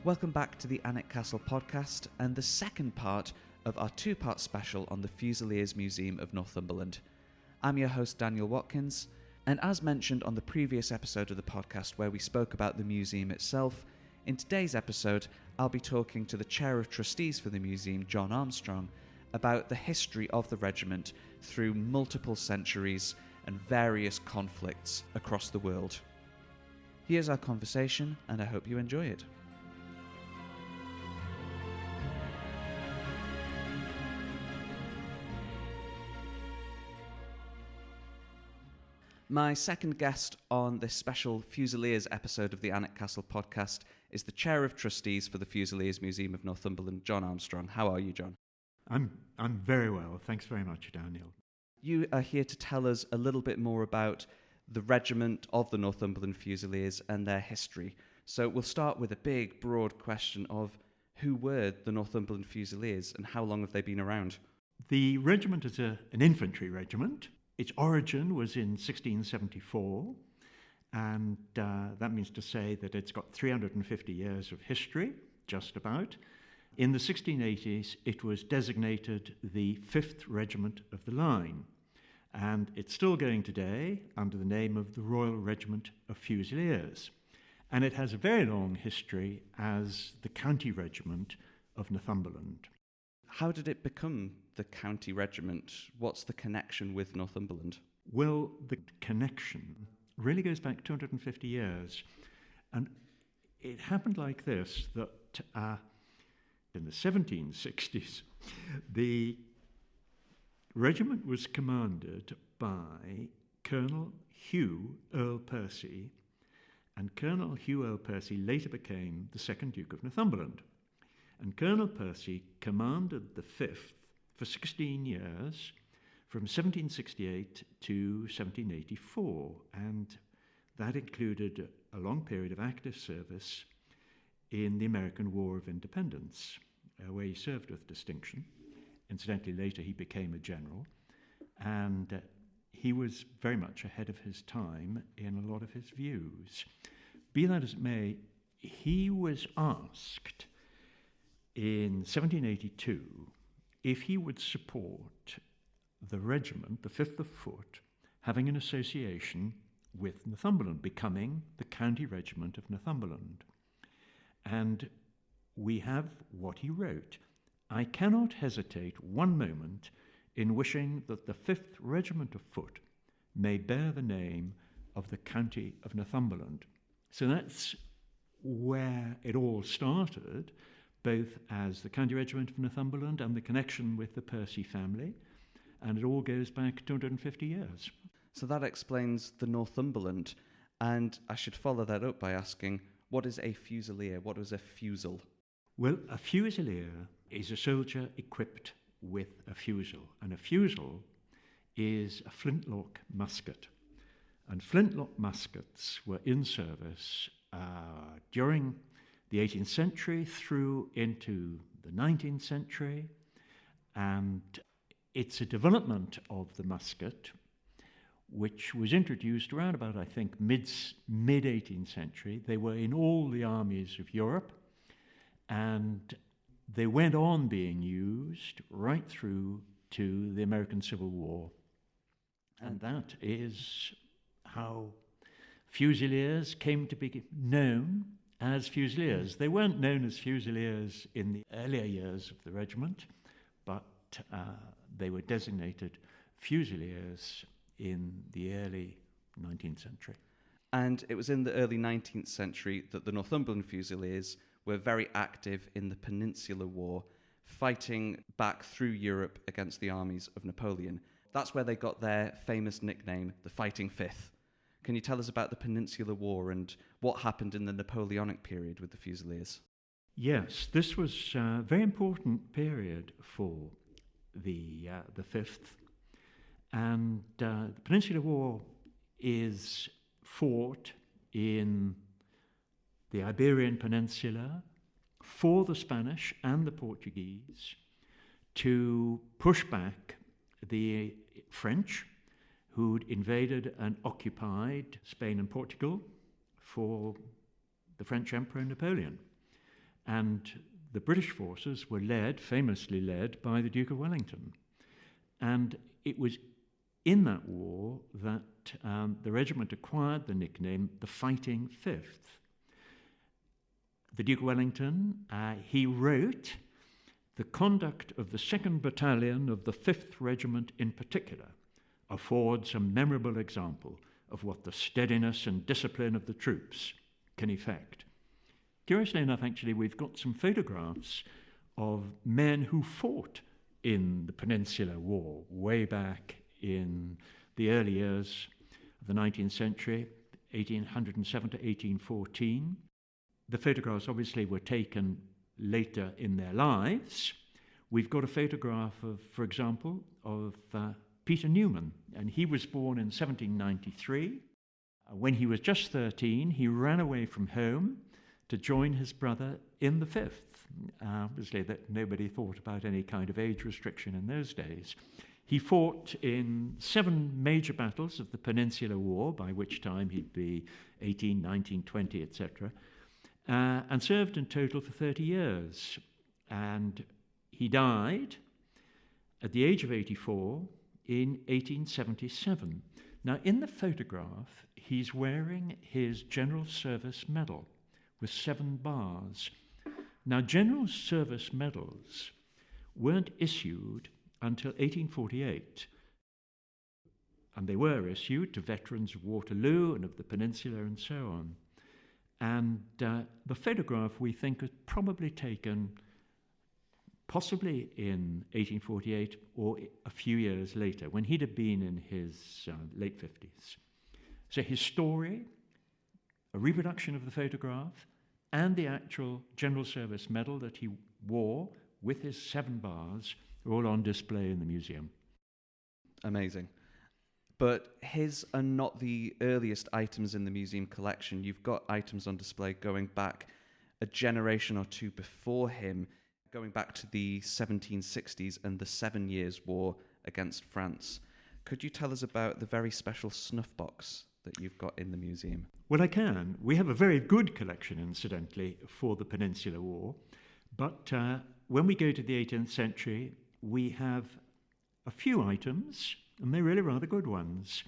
Welcome back to the Alnwick Castle podcast and the second part of our two-part special on the Fusiliers Museum of Northumberland. I'm your host Daniel Watkins, and as mentioned on the previous episode of the podcast where we spoke about the museum itself, in today's episode I'll be talking to the Chair of Trustees for the museum, John Armstrong, about the history of the regiment through multiple centuries and various conflicts across the world. Here's our conversation, and I hope you enjoy it. My second guest on this special Fusiliers episode of the Alnwick Castle podcast is the Chair of Trustees for the Fusiliers Museum of Northumberland, John Armstrong. How are you, John? I'm very well. Thanks very much, Daniel. You are here to tell us a little bit more about the regiment of the Northumberland Fusiliers and their history. So we'll start with a big, broad question of who were the Northumberland Fusiliers and how long have they been around? The regiment is an infantry regiment. Its origin was in 1674, and that means to say that it's got 350 years of history, just about. In the 1680s, it was designated the 5th Regiment of the Line, and it's still going today under the name of the Royal Regiment of Fusiliers. And it has a very long history as the County Regiment of Northumberland. How did it become the county regiment? What's the connection with Northumberland? Well, the connection really goes back 250 years. And it happened like this, that in the 1760s, the regiment was commanded by Colonel Hugh Earl Percy, and Colonel Hugh Earl Percy later became the 2nd Duke of Northumberland. And Colonel Percy commanded the 5th for 16 years, from 1768 to 1784, and that included a long period of active service in the American War of Independence, where he served with distinction. Incidentally, later he became a general, and he was very much ahead of his time in a lot of his views. Be that as it may, he was asked in 1782 if he would support the regiment, the 5th of Foot, having an association with Northumberland, becoming the County Regiment of Northumberland. And we have what he wrote. I cannot hesitate one moment in wishing that the 5th Regiment of Foot may bear the name of the County of Northumberland. So that's where it all started, both as the County Regiment of Northumberland and the connection with the Percy family, and it all goes back 250 years. So that explains the Northumberland, and I should follow that up by asking, what is a Fusilier? What is a fusil? Well, a Fusilier is a soldier equipped with a fusil, and a fusil is a flintlock musket. And flintlock muskets were in service during the 18th century through into the 19th century, and it's a development of the musket which was introduced around about, I think, mid-18th century. They were in all the armies of Europe, and they went on being used right through to the American Civil War. And that is how Fusiliers came to be known as Fusiliers. They weren't known as Fusiliers in the earlier years of the regiment, but they were designated Fusiliers in the early 19th century. And it was in the early 19th century that the Northumberland Fusiliers were very active in the Peninsular War, fighting back through Europe against the armies of Napoleon. That's where they got their famous nickname, the Fighting Fifth. Can you tell us about the Peninsular War and what happened in the Napoleonic period with the Fusiliers? Yes, this was a very important period for the 5th. And the Peninsular War is fought in the Iberian Peninsula for the Spanish and the Portuguese to push back the French, who'd invaded and occupied Spain and Portugal for the French Emperor Napoleon. And the British forces were famously led, by the Duke of Wellington. And it was in that war that the regiment acquired the nickname the Fighting Fifth. The Duke of Wellington, he wrote, "The conduct of the 2nd Battalion of the 5th Regiment in particular affords a memorable example of what the steadiness and discipline of the troops can effect." Curiously enough, actually, we've got some photographs of men who fought in the Peninsular War way back in the early years of the 19th century, 1807 to 1814. The photographs obviously were taken later in their lives. We've got a photograph of, for example, of Peter Newman, and he was born in 1793. When he was just 13, he ran away from home to join his brother in the 5th. Obviously, that nobody thought about any kind of age restriction in those days. He fought in 7 major battles of the Peninsular War, by which time he'd be 18, 19, 20, etc., and served in total for 30 years. And he died at the age of 84 in 1877. Now, in the photograph, he's wearing his General Service Medal with 7 bars. Now, General Service Medals weren't issued until 1848, and they were issued to veterans of Waterloo and of the Peninsula and so on. And the photograph, we think, was probably taken possibly in 1848 or a few years later, when he'd have been in his late 50s. So his story, a reproduction of the photograph, and the actual General Service Medal that he wore with his 7 bars are all on display in the museum. Amazing. But his are not the earliest items in the museum collection. You've got items on display going back a generation or two before him, going back to the 1760s and the 7 Years' War against France. Could you tell us about the very special snuff box that you've got in the museum? Well, I can. We have a very good collection, incidentally, for the Peninsular War. But when we go to the 18th century, we have a few items, and they're really rather good ones.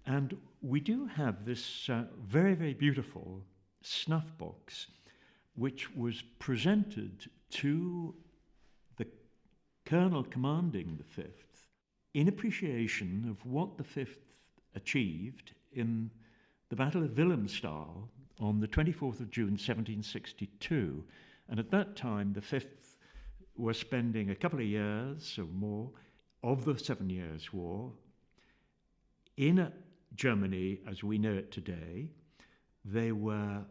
And we do have this very, very beautiful snuff box, which was presented to the colonel commanding the 5th in appreciation of what the 5th achieved in the Battle of Wilhelmsthal on the 24th of June, 1762. And at that time, the 5th were spending a couple of years or more of the 7 Years' War in Germany as we know it today. They were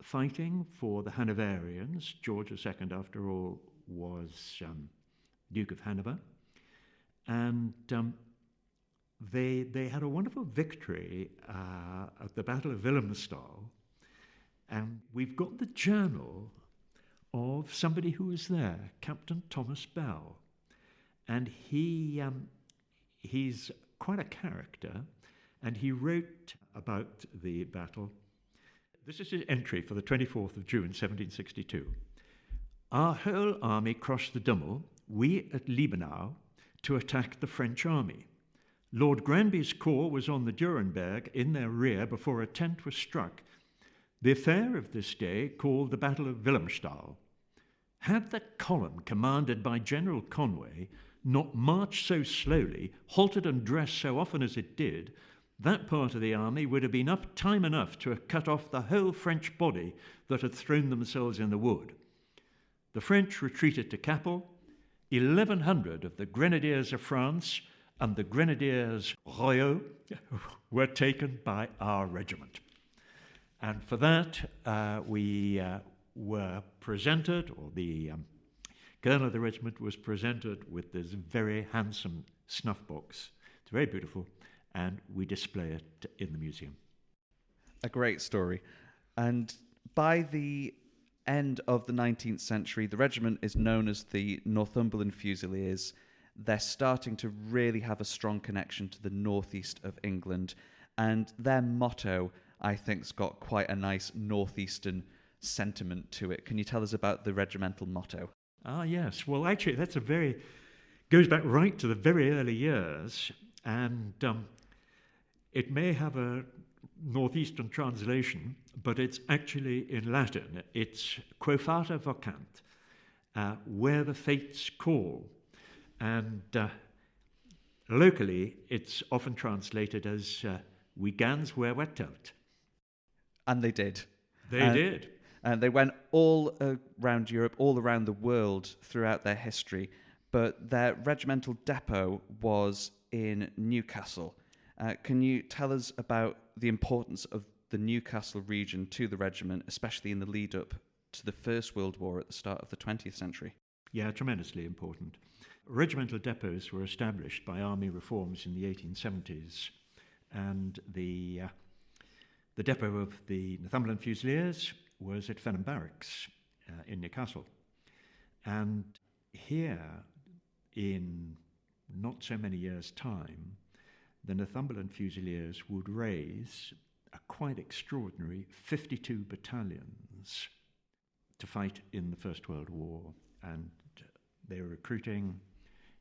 fighting for the Hanoverians. George II, after all, was Duke of Hanover. And they had a wonderful victory at the Battle of Wilhelmsthal. And we've got the journal of somebody who was there, Captain Thomas Bell. And he's quite a character, and he wrote about the battle. This is his entry for the 24th of June, 1762. Our whole army crossed the Dummel, we at Liebenau, to attack the French army. Lord Granby's corps was on the Durenberg in their rear before a tent was struck. The affair of this day, called the Battle of Wilhelmsthal, had the column commanded by General Conway not marched so slowly, halted and dressed so often as it did, that part of the army would have been up time enough to have cut off the whole French body that had thrown themselves in the wood. The French retreated to Capel. 1,100 of the Grenadiers of France and the Grenadiers Royaux were taken by our regiment. And for that, we were presented, or the colonel of the regiment was presented with this very handsome snuff box. It's very beautiful, and we display it in the museum. A great story. And by the end of the 19th century, the regiment is known as the Northumberland Fusiliers. They're starting to really have a strong connection to the northeast of England, and their motto, I think, has got quite a nice northeastern sentiment to it. Can you tell us about the regimental motto? Ah, yes. Well, actually, goes back right to the very early years, and it may have a northeastern translation, but it's actually in Latin. It's Quo fata vocant, where the fates call. And locally, it's often translated as wie gans where wetelt. And they did. They did. And they went all around Europe, all around the world throughout their history. But their regimental depot was in Newcastle. Can you tell us about the importance of the Newcastle region to the regiment, especially in the lead up to the First World War at the start of the 20th century? Yeah, tremendously important. Regimental depots were established by army reforms in the 1870s, and the depot of the Northumberland Fusiliers was at Fenham Barracks in Newcastle. And here, in not so many years' time, the Northumberland Fusiliers would raise a quite extraordinary 52 battalions to fight in the First World War. And they were recruiting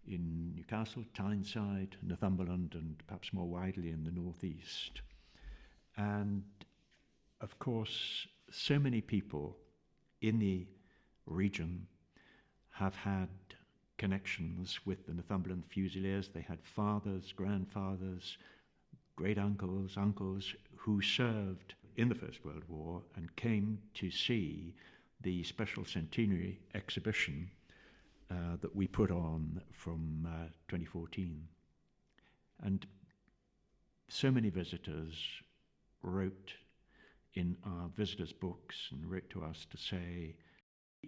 in Newcastle, Tyneside, Northumberland, and perhaps more widely in the northeast. And of course, so many people in the region have had connections with the Northumberland Fusiliers. They had fathers, grandfathers, great-uncles, uncles who served in the First World War and came to see the special centenary exhibition that we put on from 2014. And so many visitors wrote in our visitors' books and wrote to us to say,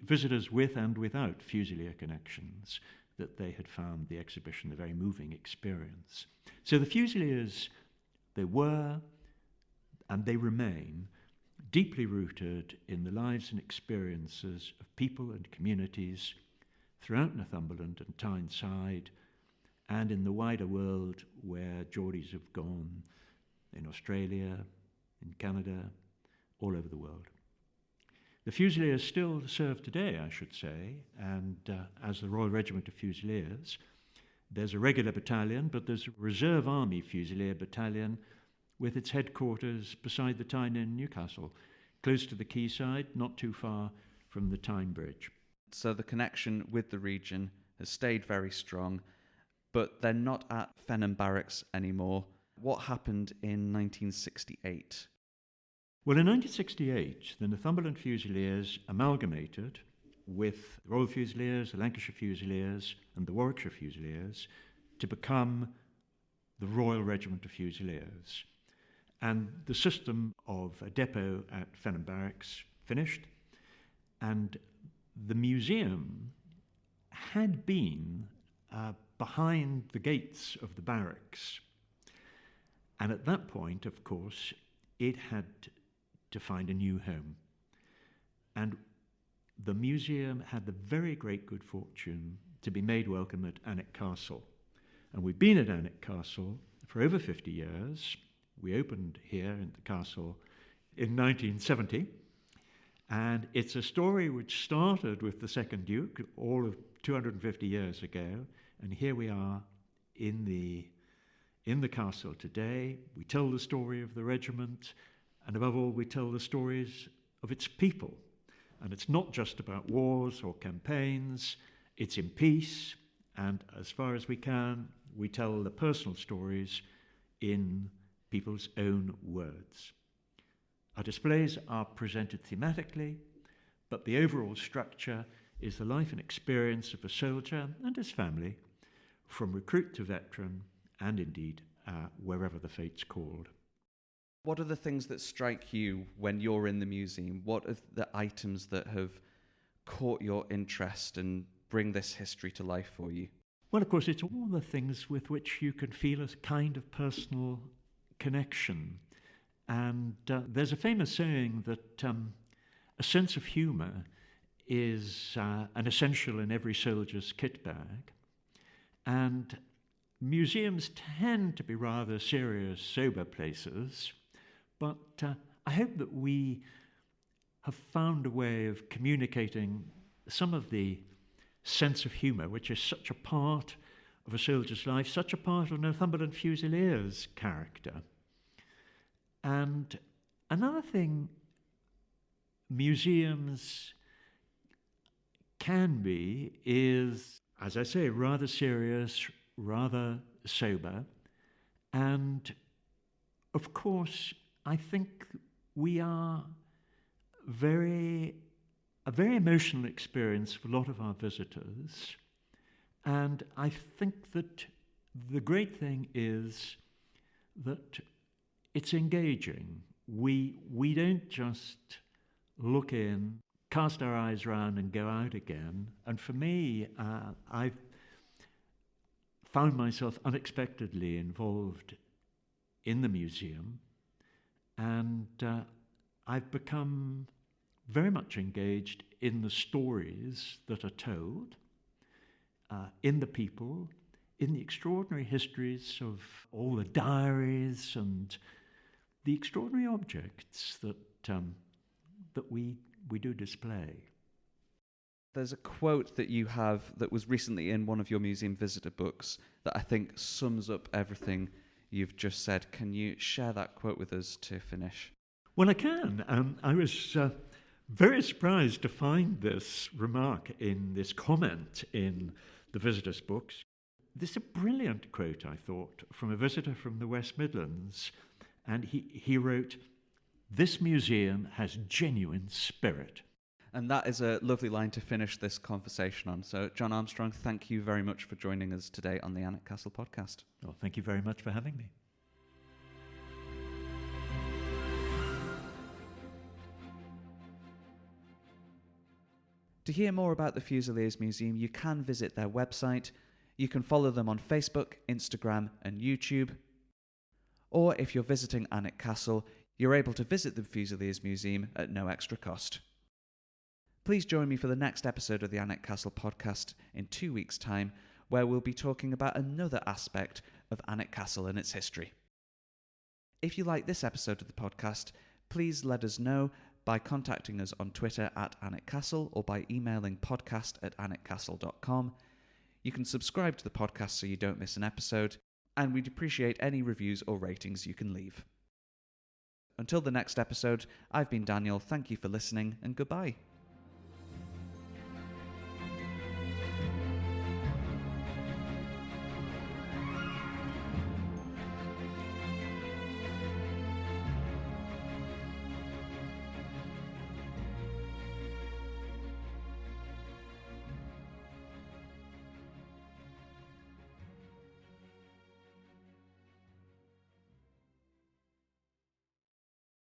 visitors with and without Fusilier connections, that they had found the exhibition a very moving experience. So the Fusiliers, they were and they remain deeply rooted in the lives and experiences of people and communities throughout Northumberland and Tyneside, and in the wider world where Geordies have gone, in Australia, in Canada, all over the world. The Fusiliers still serve today, I should say, and as the Royal Regiment of Fusiliers, there's a regular battalion, but there's a Reserve Army Fusilier battalion with its headquarters beside the Tyne in Newcastle, close to the quayside, not too far from the Tyne Bridge. So the connection with the region has stayed very strong, but they're not at Fenham Barracks anymore. What happened in 1968? Well, in 1968, the Northumberland Fusiliers amalgamated with the Royal Fusiliers, the Lancashire Fusiliers, and the Warwickshire Fusiliers to become the Royal Regiment of Fusiliers. And the system of a depot at Fenham Barracks finished, and the museum had been behind the gates of the barracks. And at that point, of course, it had to find a new home. And the museum had the very great good fortune to be made welcome at Alnwick Castle. And we've been at Alnwick Castle for over 50 years. We opened here in the castle in 1970. And it's a story which started with the second Duke, all of 250 years ago. And here we are in the castle today. We tell the story of the regiment, and above all, we tell the stories of its people. And it's not just about wars or campaigns, it's in peace, and as far as we can, we tell the personal stories in people's own words. Our displays are presented thematically, but the overall structure is the life and experience of a soldier and his family, from recruit to veteran, and indeed wherever the fates called. What are the things that strike you when you're in the museum? What are the items that have caught your interest and bring this history to life for you? Well, of course, it's all the things with which you can feel a kind of personal connection. And there's a famous saying that a sense of humour is an essential in every soldier's kit bag. And museums tend to be rather serious, sober places, but I hope that we have found a way of communicating some of the sense of humour, which is such a part of a soldier's life, such a part of Northumberland Fusiliers' character. And another thing museums can be is, as I say, rather serious, rather sober. And of course, I think we are a very emotional experience for a lot of our visitors. And I think that the great thing is that it's engaging. We don't just look in, cast our eyes round and go out again. And for me, I've found myself unexpectedly involved in the museum, and I've become very much engaged in the stories that are told, in the people, in the extraordinary histories of all the diaries and the extraordinary objects that we do display. There's a quote that you have that was recently in one of your museum visitor books that I think sums up everything you've just said. Can you share that quote with us to finish? Well, I can. I was very surprised to find this remark in this comment in the visitors' books. This is a brilliant quote, I thought, from a visitor from the West Midlands. And he wrote, "This museum has genuine spirit." And that is a lovely line to finish this conversation on. So, John Armstrong, thank you very much for joining us today on the Alnwick Castle podcast. Well, thank you very much for having me. To hear more about the Fusiliers Museum, you can visit their website. You can follow them on Facebook, Instagram, and YouTube. Or if you're visiting Alnwick Castle, you're able to visit the Fusiliers Museum at no extra cost. Please join me for the next episode of the Alnwick Castle podcast in 2 weeks' time, where we'll be talking about another aspect of Alnwick Castle and its history. If you like this episode of the podcast, please let us know by contacting us on Twitter at Alnwick Castle or by emailing podcast@alnwickcastle.com. You can subscribe to the podcast so you don't miss an episode, and we'd appreciate any reviews or ratings you can leave. Until the next episode, I've been Daniel. Thank you for listening, and goodbye.